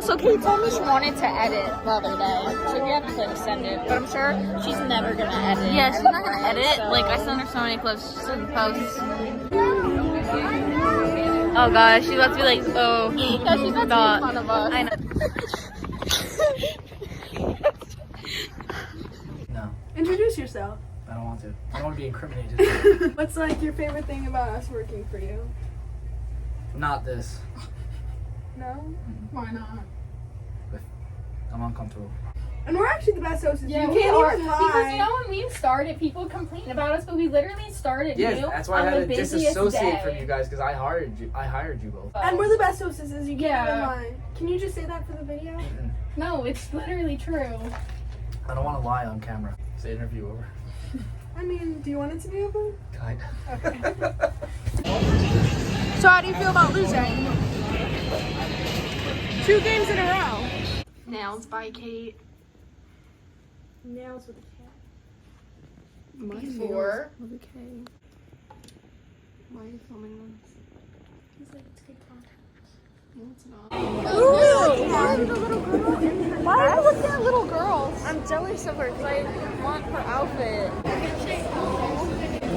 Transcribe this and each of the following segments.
Also, Kate told me she wanted to edit the other day, so we have to like send it. But I'm sure she's never gonna edit. Yeah, she's not gonna edit. So- Like, I sent her so many clips, she doesn't post. Oh gosh, she's about to be like, oh. Yeah, she's about to God. make fun of us. I know. No, Introduce yourself. I don't want to. I don't want to be incriminated. What's like your favorite thing about us working for you? Not this. No? Why not? I'm uncomfortable. And we're actually the best hostesses. Yeah, you we can't are. even lie. Because you know when we started, people complain about us, but we literally started Yeah, new that's why I on had the to busiest disassociate day. from you guys because I hired you. I hired you both. And we're the best hostesses. You can't even Yeah. lie. Can you just say that for the video? No, it's literally true. I don't want to lie on camera. Is the interview over? I mean, do you want it to be open? Kind. So how do you feel about losing? 2 games in a row. Nails by Kate. Nails with a cat. Before. With a K. Why are you filming this? No, it's not. Why are you looking at little girls? I'm jealous of her because I want her outfit.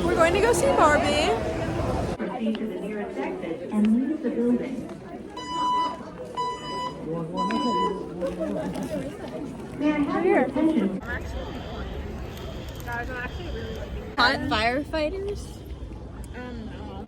We're going to go see Barbie. Proceed to the nearest exit and leave the building. May I have your attention? Hot firefighters? No.